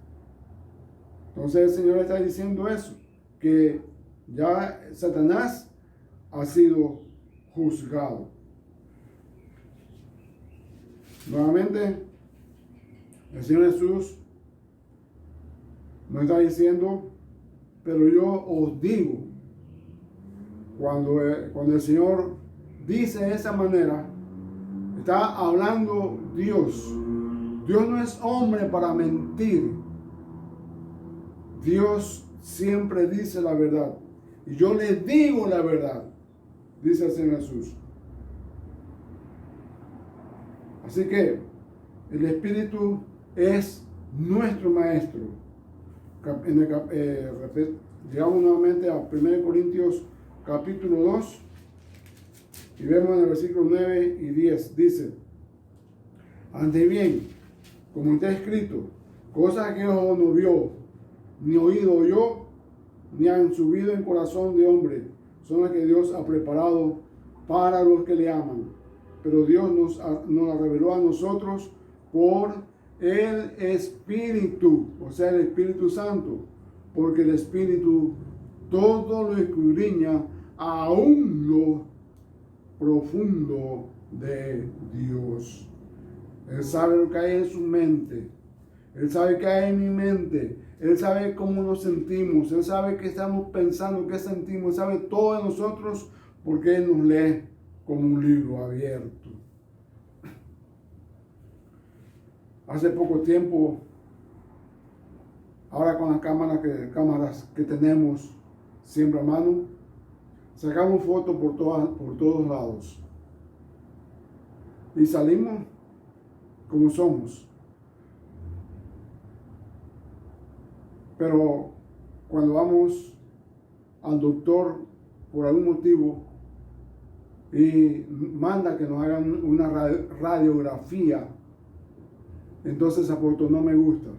Entonces el Señor está diciendo eso, que ya Satanás ha sido juzgado. Nuevamente, el Señor Jesús nos está diciendo, pero yo os digo, cuando el Señor dice de esa manera, está hablando Dios. Dios no es hombre para mentir. Dios siempre dice la verdad. Y yo les digo la verdad, dice el Señor Jesús. Así que el Espíritu es nuestro Maestro. Llegamos nuevamente a 1 Corintios capítulo 2 y vemos en el versículo 9 y 10. Dice, antes bien, como está escrito, cosas que ojo no vio, ni oído oyó, ni han subido en corazón de hombre, son las que Dios ha preparado para los que le aman. Pero Dios nos la reveló a nosotros por el Espíritu, o sea, el Espíritu Santo, porque el Espíritu todo lo escudriña, aún lo profundo de Dios. Él sabe lo que hay en su mente. Él sabe qué hay en mi mente. Él sabe cómo nos sentimos. Él sabe qué estamos pensando, qué sentimos. Él sabe todo de nosotros porque Él nos lee como un libro abierto. Hace poco tiempo, ahora con las cámaras que tenemos siempre a mano, sacamos fotos por todos lados. Y salimos como somos. Pero cuando vamos al doctor por algún motivo y manda que nos hagan una radiografía, entonces esa foto no me gusta,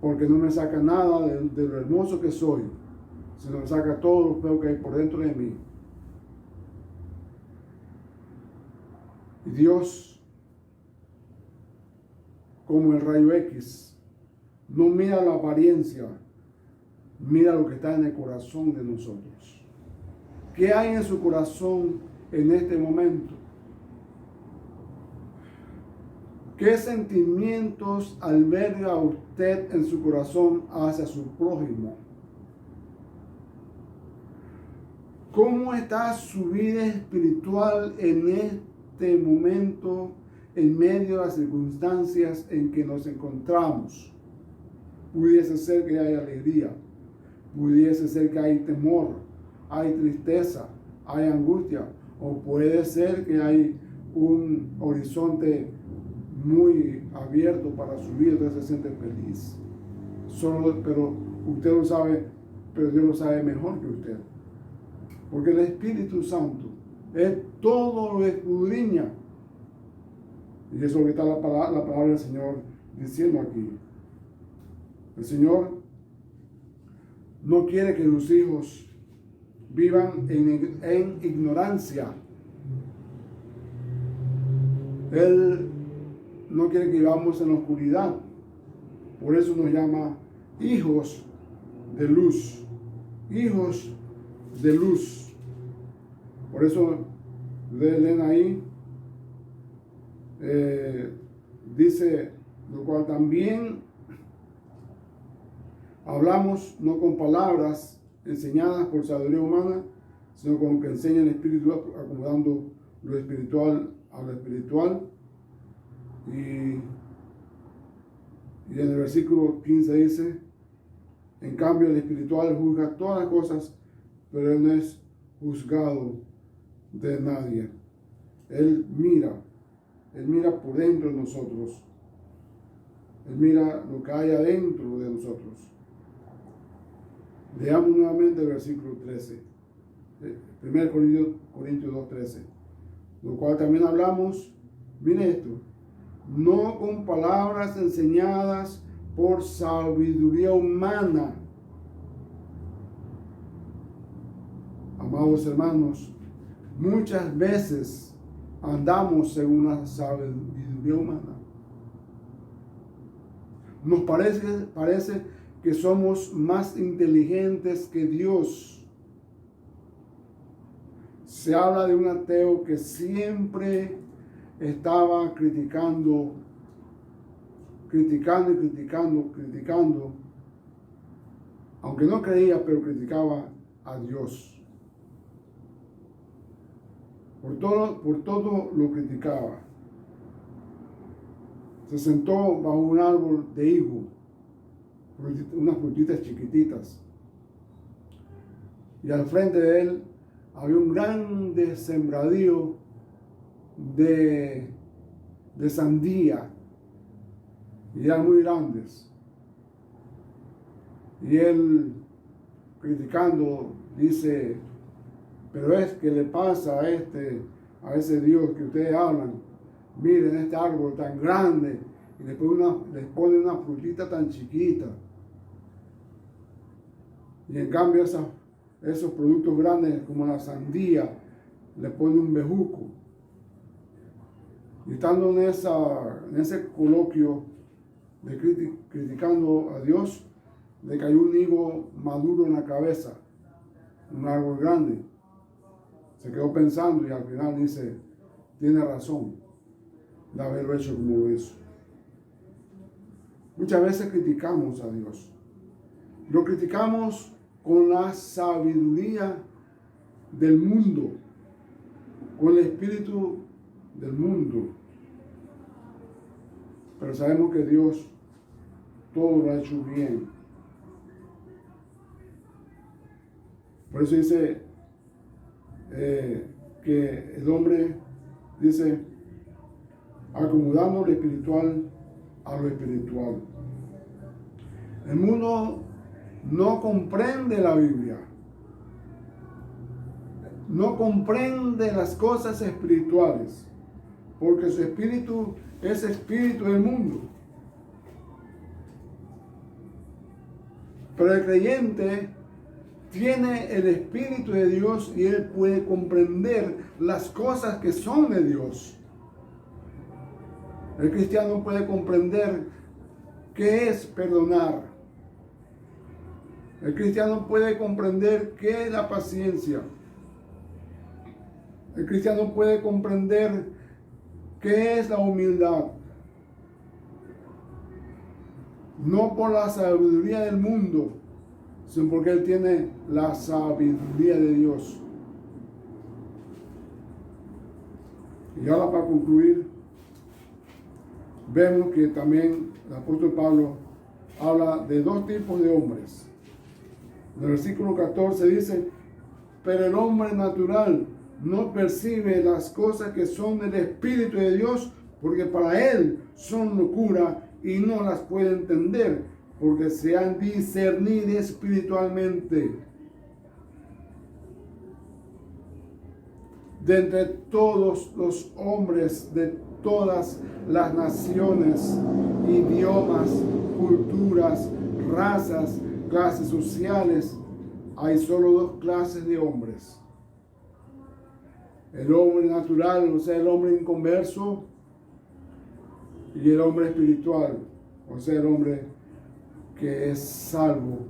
porque no me saca nada de lo hermoso que soy, sino me saca todo lo feo que hay por dentro de mí. Y Dios, como el rayo X, no mira la apariencia, mira lo que está en el corazón de nosotros. ¿Qué hay en su corazón en este momento? ¿Qué sentimientos alberga usted en su corazón hacia su prójimo? ¿Cómo está su vida espiritual en este momento, en medio de las circunstancias en que nos encontramos? Pudiese ser que hay alegría, pudiese ser que hay temor, hay tristeza, hay angustia, o puede ser que hay un horizonte muy abierto para su vida, usted se siente feliz. Pero usted lo sabe, pero Dios lo sabe mejor que usted. Porque el Espíritu Santo es todo lo escudriña. Y eso es lo que está la palabra del Señor diciendo aquí. El Señor no quiere que sus hijos vivan en ignorancia. Él no quiere que vivamos en la oscuridad. Por eso nos llama hijos de luz. Hijos de luz. Por eso ustedes leen ahí, dice, lo cual también hablamos no con palabras enseñadas por sabiduría humana, sino con que enseña el Espíritu, acomodando lo espiritual a lo espiritual. Y en el versículo 15 dice, en cambio el espiritual juzga todas las cosas, pero él no es juzgado de nadie. Él mira por dentro de nosotros. Él mira lo que hay adentro de nosotros. Leamos nuevamente el versículo 13. 1 Corintios 2:13. Lo cual también hablamos, mire esto, no con palabras enseñadas por sabiduría humana. Amados hermanos, muchas veces andamos según la sabiduría humana. Nos parece que somos más inteligentes que Dios. Se habla de un ateo que siempre estaba criticando, aunque no creía, pero criticaba a Dios. Por todo lo criticaba. Se sentó bajo un árbol de higo, unas frutitas chiquititas, y al frente de él había un grande sembradío de sandía, y eran muy grandes. Y él, criticando, dice, pero es que le pasa a ese Dios que ustedes hablan. Miren este árbol tan grande y les pone una frutita tan chiquita. Y en cambio esos productos grandes como la sandía le pone un bejuco. Y estando en ese coloquio de criticando a Dios, le cayó un higo maduro en la cabeza, un árbol grande. Se quedó pensando y al final dice, tiene razón de haberlo hecho como lo hizo. Muchas veces criticamos a Dios. Lo criticamos con la sabiduría del mundo, con el espíritu del mundo. Pero sabemos que Dios todo lo ha hecho bien. Por eso dice que el hombre, dice, acomodando lo espiritual a lo espiritual. El mundo no comprende la Biblia, no comprende las cosas espirituales, porque su espíritu es espíritu del mundo. Pero el creyente tiene el Espíritu de Dios y él puede comprender las cosas que son de Dios. El cristiano puede comprender qué es perdonar, El cristiano puede comprender qué es la paciencia. El cristiano puede comprender qué es la humildad. No por la sabiduría del mundo, sino porque él tiene la sabiduría de Dios. Y ahora, para concluir, vemos que también el apóstol Pablo habla de dos tipos de hombres. En el versículo 14 dice: pero el hombre natural no percibe las cosas que son del Espíritu de Dios, porque para él son locura y no las puede entender, porque se han de discernir espiritualmente. De entre todos los hombres de todas las naciones, idiomas, culturas, razas, clases sociales, hay solo dos clases de hombres. El hombre natural, o sea, el hombre inconverso, y el hombre espiritual, o sea, el hombre que es salvo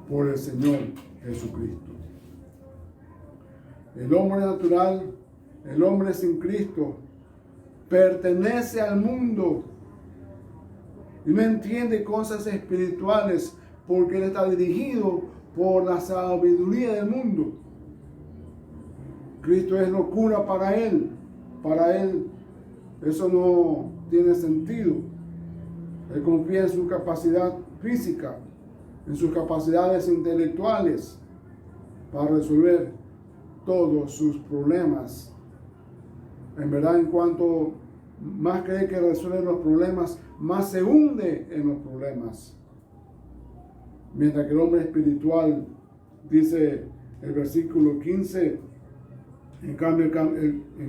por el Señor Jesucristo. El hombre natural, el hombre sin Cristo, pertenece al mundo y no entiende cosas espirituales porque él está dirigido por la sabiduría del mundo. Cristo es locura para él. Para él eso no tiene sentido. Él confía en su capacidad física, en sus capacidades intelectuales para resolver todos sus problemas. En verdad, en cuanto más cree que resuelve los problemas, más se hunde en los problemas. Mientras que el hombre espiritual, dice el versículo 15, en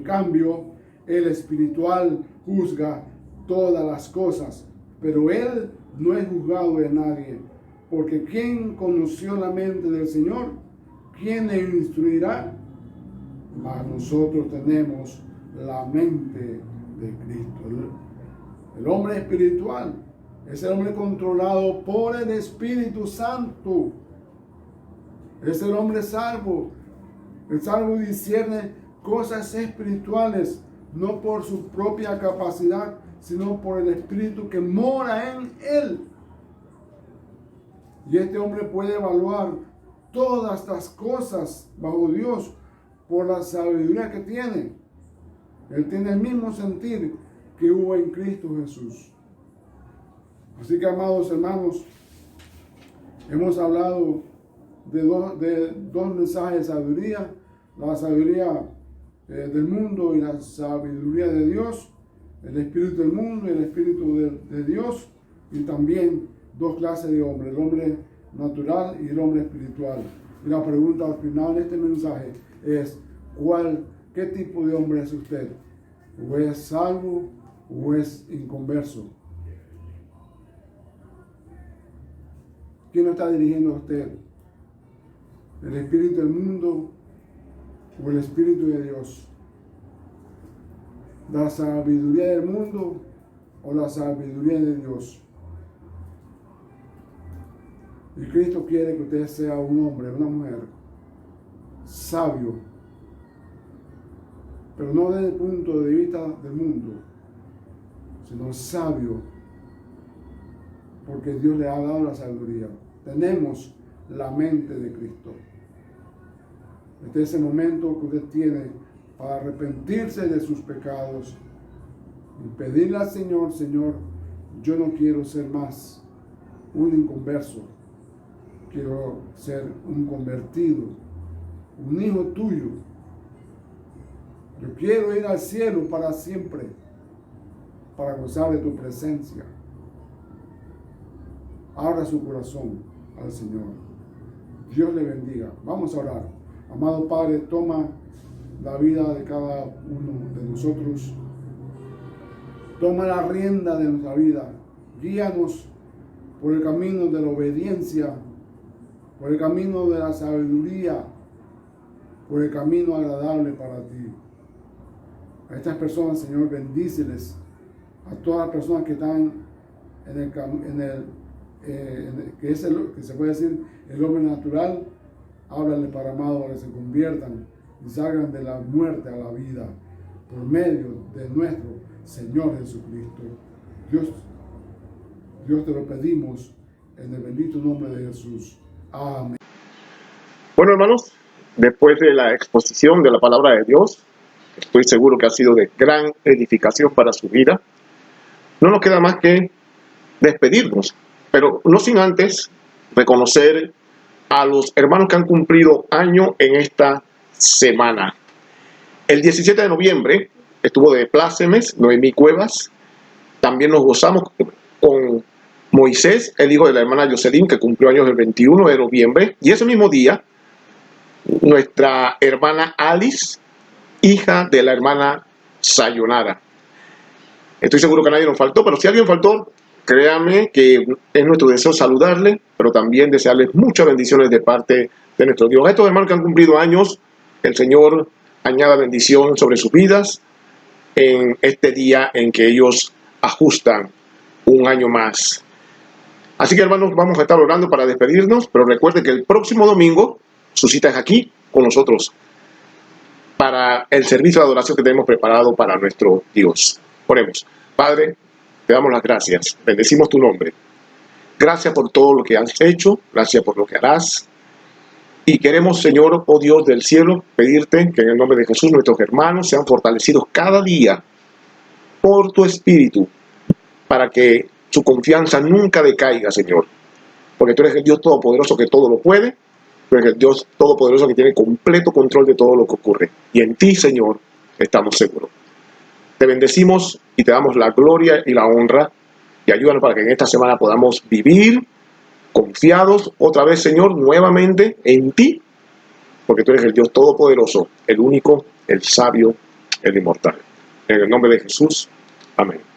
cambio, el espiritual juzga todas las cosas, pero él no es juzgado de nadie, porque ¿quién conoció la mente del Señor? ¿Quién le instruirá? Mas nosotros tenemos la mente de Cristo. El hombre espiritual es el hombre controlado por el Espíritu Santo. Es el hombre salvo. El salvo discierne cosas espirituales, no por su propia capacidad, sino por el Espíritu que mora en él. Y este hombre puede evaluar todas las cosas bajo Dios por la sabiduría que tiene. Él tiene el mismo sentir que hubo en Cristo Jesús. Así que, amados hermanos, hemos hablado de dos mensajes de sabiduría: la sabiduría del mundo y la sabiduría de Dios, el espíritu del mundo y el espíritu de Dios, y también dos clases de hombres, el hombre natural y el hombre espiritual. Y la pregunta al final de este mensaje es: ¿qué tipo de hombre es usted? ¿O es salvo o es inconverso? ¿Quién lo está dirigiendo a usted? ¿El espíritu del mundo o el espíritu de Dios? ¿La sabiduría del mundo o la sabiduría de Dios? Y Cristo quiere que usted sea un hombre, una mujer sabio, pero no desde el punto de vista del mundo, sino sabio, porque Dios le ha dado la sabiduría. Tenemos la mente de Cristo. Este es el momento que usted tiene para arrepentirse de sus pecados y pedirle al Señor: Señor, yo no quiero ser más un inconverso, quiero ser un convertido, un hijo tuyo. Yo quiero ir al cielo para siempre, para gozar de tu presencia. Abra su corazón al Señor. Dios le bendiga. Vamos a orar. Amado Padre, toma la vida de cada uno de nosotros. Toma la rienda de nuestra vida. Guíanos por el camino de la obediencia, por el camino de la sabiduría, por el camino agradable para ti. A estas personas, Señor, bendíceles. A todas las personas que están en que es lo que se puede decir el hombre natural, háblale para amado para que se conviertan y salgan de la muerte a la vida por medio de nuestro Señor Jesucristo. Dios te lo pedimos en el bendito nombre de Jesús. Amén. Bueno, hermanos, después de la exposición de la palabra de Dios, estoy seguro que ha sido de gran edificación para su vida. No nos queda más que despedirnos, pero no sin antes reconocer a los hermanos que han cumplido año en esta semana. El 17 de noviembre estuvo de plácemes Noemí Cuevas. También nos gozamos con Moisés, el hijo de la hermana Jocelyn, que cumplió años el 21 de noviembre. Y ese mismo día, nuestra hermana Alice, hija de la hermana Sayonara. Estoy seguro que nadie nos faltó, pero si alguien faltó, créame que es nuestro deseo saludarle, pero también desearles muchas bendiciones de parte de nuestro Dios. A estos hermanos que han cumplido años, el Señor añada bendición sobre sus vidas en este día en que ellos ajustan un año más. Así que, hermanos, vamos a estar orando para despedirnos, pero recuerden que el próximo domingo su cita es aquí con nosotros para el servicio de adoración que tenemos preparado para nuestro Dios. Oremos. Padre, te damos las gracias, bendecimos tu nombre. Gracias por todo lo que has hecho, gracias por lo que harás. Y queremos, Señor, oh Dios del cielo, pedirte que en el nombre de Jesús nuestros hermanos sean fortalecidos cada día por tu Espíritu, para que su confianza nunca decaiga, Señor. Porque tú eres el Dios todopoderoso que todo lo puede, tú eres el Dios todopoderoso que tiene completo control de todo lo que ocurre. Y en ti, Señor, estamos seguros. Te bendecimos y te damos la gloria y la honra. Y ayúdanos para que en esta semana podamos vivir confiados otra vez, Señor, nuevamente en ti. Porque tú eres el Dios todopoderoso, el único, el sabio, el inmortal. En el nombre de Jesús. Amén.